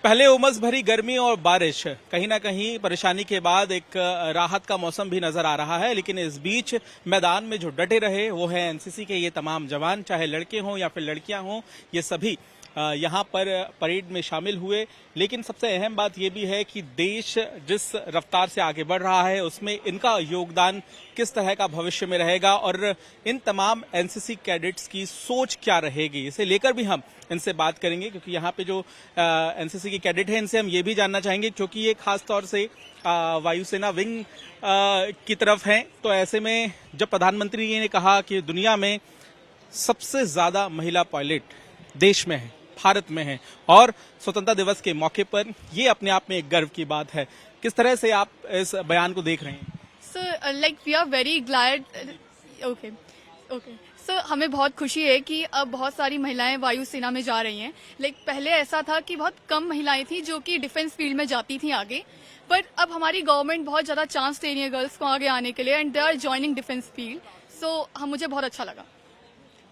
पहले उमस भरी गर्मी और बारिश, कहीं ना कहीं परेशानी के बाद एक राहत का मौसम भी नजर आ रहा है। लेकिन इस बीच मैदान में जो डटे रहे वो है एनसीसी के ये तमाम जवान, चाहे लड़के हों या फिर लड़कियां हों, ये सभी यहाँ पर परेड में शामिल हुए। लेकिन सबसे अहम बात यह भी है कि देश जिस रफ्तार से आगे बढ़ रहा है उसमें इनका योगदान किस तरह का भविष्य में रहेगा और इन तमाम एनसीसी कैडेट्स की सोच क्या रहेगी, इसे लेकर भी हम इनसे बात करेंगे। क्योंकि यहाँ पे जो एनसीसी के कैडेट हैं इनसे हम ये भी जानना चाहेंगे, क्योंकि ये खास तौर से वायुसेना विंग की तरफ हैं। तो ऐसे में जब प्रधानमंत्री ने कहा कि दुनिया में सबसे ज्यादा महिला पायलट देश में है, भारत में है, और स्वतंत्रता दिवस के मौके पर ये अपने आप में एक गर्व की बात है, किस तरह से आप इस बयान को देख रहे हैं? Sir like we are very glad. Okay sir, हमें बहुत खुशी है कि अब बहुत सारी महिलाएं वायुसेना में जा रही हैं। लाइक पहले ऐसा था कि बहुत कम महिलाएं थी जो कि डिफेंस फील्ड में जाती थी आगे, बट अब हमारी गवर्नमेंट बहुत ज्यादा चांस दे रही है गर्ल्स को आगे आने के लिए and they are joining defence field. So मुझे बहुत अच्छा लगा।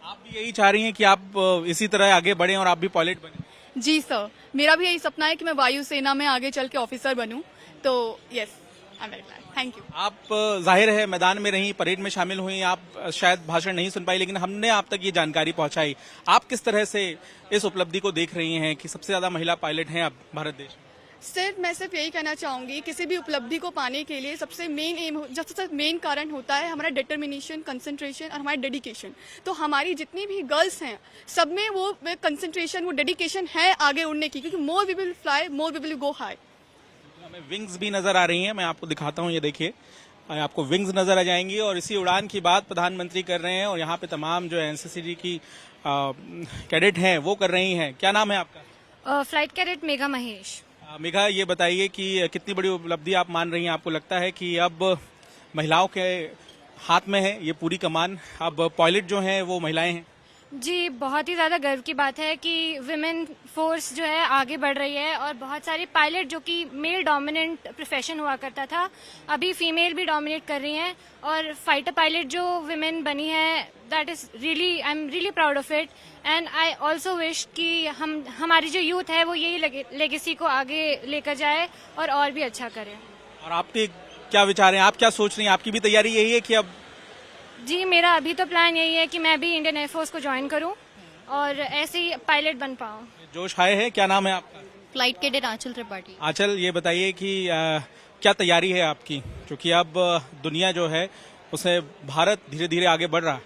आप भी यही चाह रही हैं कि आप इसी तरह आगे बढ़ें और आप भी पायलट बने? जी सर, मेरा भी यही सपना है कि मैं वायुसेना में आगे चल के ऑफिसर बनूं। तो yes, I am very glad. Thank you. आप जाहिर है मैदान में रही, परेड में शामिल हुई, आप शायद भाषण नहीं सुन पाई, लेकिन हमने आप तक ये जानकारी पहुंचाई। आप किस तरह से इस उपलब्धि को देख रही हैं कि सबसे ज्यादा महिला पायलट हैं अब भारत देश में? सर मैं सिर्फ यही कहना चाहूंगी, किसी भी उपलब्धि को पाने के लिए सबसे मेन कारण होता है हमारा डिटर्मिनेशन, कंसंट्रेशन और हमारा डेडिकेशन। तो हमारी जितनी भी गर्ल्स हैं सब में वो कंसंट्रेशन, वो डेडिकेशन है आगे उड़ने की, क्योंकि more we will fly, more we will go high. हमें विंग्स भी नजर आ रही हैं, मैं आपको दिखाता हूँ, ये देखिए आपको विंग्स नजर आ जाएंगी। और इसी उड़ान की बात प्रधानमंत्री कर रहे हैं और यहाँ पे तमाम जो एनसीसी की कैडेट हैं वो कर रही हैं। क्या नाम है आपका? Flight cadet Megha Mahesh. मेघा, ये बताइए कि कितनी बड़ी उपलब्धि आप मान रही हैं? आपको लगता है कि अब महिलाओं के हाथ में है ये पूरी कमान, अब पायलट जो हैं वो महिलाएं हैं? जी, बहुत ही ज़्यादा गर्व की बात है कि विमेन फोर्स जो है आगे बढ़ रही है और बहुत सारे पायलट जो कि मेल डोमिनेंट प्रोफेशन हुआ करता था, अभी फीमेल भी डोमिनेट कर रही हैं। और फाइटर पायलट जो विमेन बनी है, that is really, I am really proud of it. And I also wish कि हमारी जो यूथ है वो यही लेगेसी को आगे लेकर जाए और भी अच्छा करे। और आपके क्या विचार हैं, आप क्या सोच रही हैं? आपकी भी तैयारी यही है कि अब? जी, मेरा अभी तो प्लान यही है कि मैं भी इंडियन एयरफोर्स को ज्वाइन करूं और ऐसे ही पायलट बन पाऊं। जोश आए है। क्या नाम है आपका? फ्लाइट कैडेट आंचल त्रिपाठी। आंचल, ये बताइए कि क्या तैयारी है आपकी, क्योंकि अब दुनिया जो है उसमें भारत धीरे धीरे आगे बढ़ रहा है?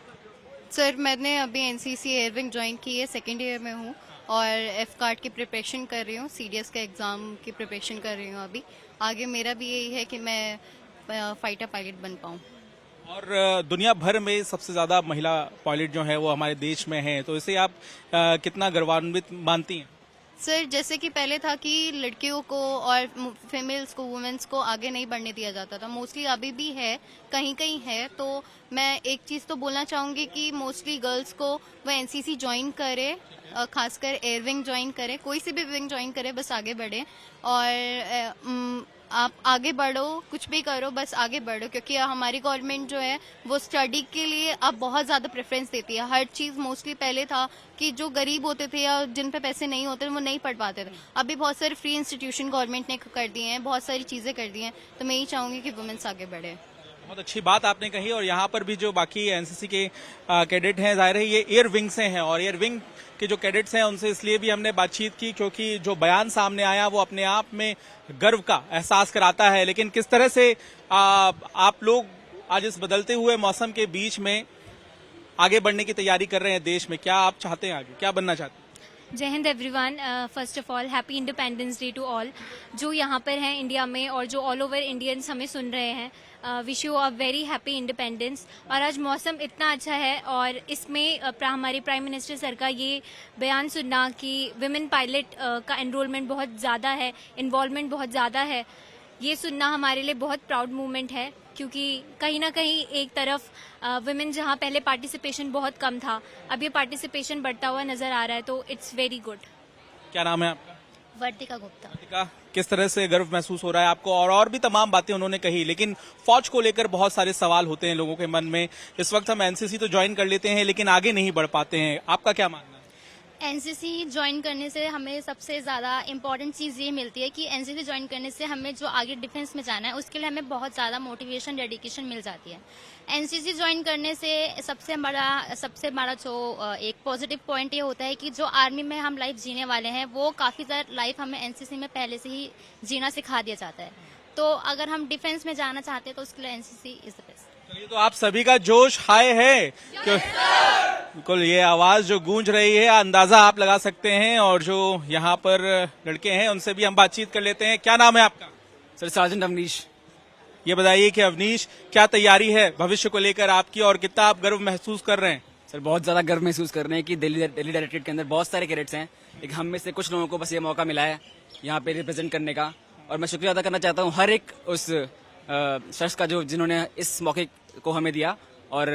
सर मैंने अभी एनसीसी एयरविंग ज्वाइन की है, सेकेंड ईयर में हूँ और एफ कार्ड की प्रिपरेशन कर रही हूँ, सीडीएस का एग्जाम की प्रिपरेशन कर रही हूँ। अभी आगे मेरा भी यही है कि मैं फाइटर पायलट बन पाऊँ। और दुनिया भर में सबसे ज्यादा महिला पायलट जो है वो हमारे देश में है, तो इसे आप कितना गर्वान्वित मानती हैं? सर जैसे कि पहले था कि लड़कियों को और फीमेल्स को, वुमेन्स को आगे नहीं बढ़ने दिया जाता था, मोस्टली अभी भी है, कहीं कहीं है। तो मैं एक चीज़ तो बोलना चाहूँगी कि मोस्टली गर्ल्स को वो एनसीसी ज्वाइन करे, खासकर एयर विंग ज्वाइन करे, कोई सी भी विंग ज्वाइन करे, बस आगे बढ़े। और आप आगे बढ़ो, कुछ भी करो, बस आगे बढ़ो, क्योंकि हमारी गवर्नमेंट जो है वो स्टडी के लिए अब बहुत ज़्यादा प्रेफरेंस देती है। हर चीज़ मोस्टली पहले था कि जो गरीब होते थे या जिन पे पैसे नहीं होते वो नहीं पढ़ पाते थे, अभी बहुत सारे फ्री इंस्टीट्यूशन गवर्नमेंट ने कर दिए हैं, बहुत सारी चीज़ें कर दी हैं। तो मैं यही चाहूँगी कि वुमेन्स आगे बढ़े। बहुत अच्छी बात आपने कही। और यहाँ पर भी जो बाकी एनसीसी के कैडेट हैं, जाहिर है ये एयर विंग से हैं, और एयर विंग के जो कैडेट्स हैं उनसे इसलिए भी हमने बातचीत की क्योंकि जो बयान सामने आया वो अपने आप में गर्व का एहसास कराता है। लेकिन किस तरह से आप लोग आज इस बदलते हुए मौसम के बीच में आगे बढ़ने की तैयारी कर रहे हैं देश में? क्या आप चाहते हैं, आगे क्या बनना चाहते हैं? जय हिंद everyone. First of all happy independence day to all जो यहाँ पर हैं इंडिया में और जो ऑल ओवर इंडियंस हमें सुन रहे हैं। Wish you a very happy independence. और आज मौसम इतना अच्छा है और इसमें हमारे प्राइम मिनिस्टर सर का ये बयान सुनना कि विमेन पायलट का एनरोलमेंट बहुत ज़्यादा है, इन्वॉल्वमेंट बहुत ज़्यादा है, ये सुनना हमारे लिए बहुत प्राउड मूवमेंट है। क्योंकि कहीं ना कहीं एक तरफ विमेन जहां पहले पार्टिसिपेशन बहुत कम था, अब ये पार्टिसिपेशन बढ़ता हुआ नजर आ रहा है, तो इट्स वेरी गुड। क्या नाम है आपका? वर्तिका गुप्ता। वर्तिका, किस तरह से गर्व महसूस हो रहा है आपको? और भी तमाम बातें उन्होंने कही, लेकिन फौज को लेकर बहुत सारे सवाल होते हैं लोगों के मन में। इस वक्त हम एनसीसी तो ज्वाइन कर लेते हैं लेकिन आगे नहीं बढ़ पाते हैं, आपका क्या मानना है? एनसीसी ज्वाइन करने से हमें सबसे ज़्यादा इम्पोर्टेंट चीज़ ये मिलती है कि एनसीसी ज्वाइन करने से हमें जो आगे डिफेंस में जाना है उसके लिए हमें बहुत ज़्यादा मोटिवेशन डेडिकेशन मिल जाती है। एनसीसी ज्वाइन करने से सबसे बड़ा जो एक पॉजिटिव पॉइंट ये होता है कि जो आर्मी में हम लाइफ जीने वाले हैं वो काफ़ी ज़्यादा लाइफ हमें एनसीसी में पहले से ही जीना सिखा दिया जाता है। तो अगर हम डिफेंस में जाना चाहते हैं तो उसके लिए एनसीसी इज द बेस्ट। चलिए, तो आप सभी का जोश हाई है। बिल्कुल, ये आवाज जो गूंज रही है अंदाजा आप लगा सकते हैं। और जो यहाँ पर लड़के हैं उनसे भी हम बातचीत कर लेते हैं। क्या नाम है आपका? Sir sergeant Avnish. ये बताइए कि अवनीश, क्या तैयारी है भविष्य को लेकर आपकी और कितना आप गर्व महसूस कर रहे हैं? सर बहुत ज्यादा गर्व महसूस कर रहे हैं कि दिल्ली डायरेक्टरेट के अंदर बहुत सारे कैडेट्स हैं, लेकिन हम में से कुछ लोगों को बस ये मौका मिला है यहाँ पे रिप्रेजेंट करने का। और मैं शुक्रिया अदा करना चाहता हूँ हर एक उस शख्स का जो जिन्होंने इस मौके को हमें दिया। और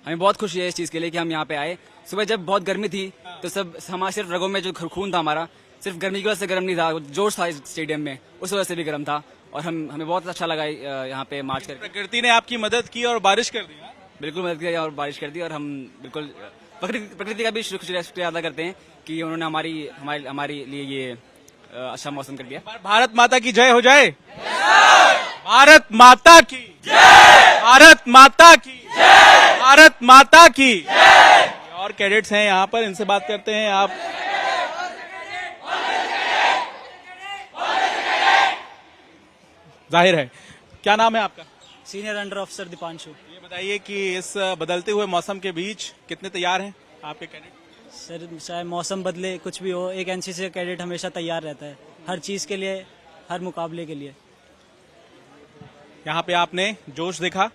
हमें बहुत खुशी है इस चीज के लिए कि हम यहाँ पे आए। सुबह जब बहुत गर्मी थी तो सब हमारा सिर्फ रगों में जो खून था हमारा सिर्फ गर्मी की वजह से गर्म नहीं था, जोश था इस स्टेडियम में, उस वजह से भी गर्म था। और हमें बहुत अच्छा लगा यहाँ पे मार्च करके। प्रकृति ने आपकी मदद की और बारिश कर दी ना? बिल्कुल मदद की और बारिश कर दी। और हम बिल्कुल प्रकृति का भी शुक्रिया अदा करते हैं कि उन्होंने हमारे लिए ये अच्छा मौसम कर दिया। भारत माता की जय हो जाए। भारत माता की जय। भारत माता की जय। भारत माता की जय। और कैडेट्स हैं यहाँ पर, इनसे बात करते हैं। आप जाहिर है, क्या नाम है आपका? Senior under officer Deepanshu. ये बताइए कि इस बदलते हुए मौसम के बीच कितने तैयार हैं आपके कैडेट? सर चाहे मौसम बदले कुछ भी हो, एक एनसीसी का कैडेट हमेशा तैयार रहता है हर चीज के लिए, हर मुकाबले के लिए। यहाँ पे आपने जोश देखा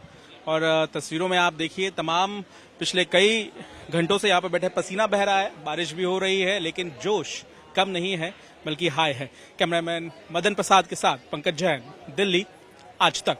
और तस्वीरों में आप देखिए तमाम पिछले कई घंटों से यहाँ पे बैठे, पसीना बह रहा है, बारिश भी हो रही है, लेकिन जोश कम नहीं है बल्कि हाई है। कैमरामैन मदन प्रसाद के साथ पंकज जैन, दिल्ली आज तक।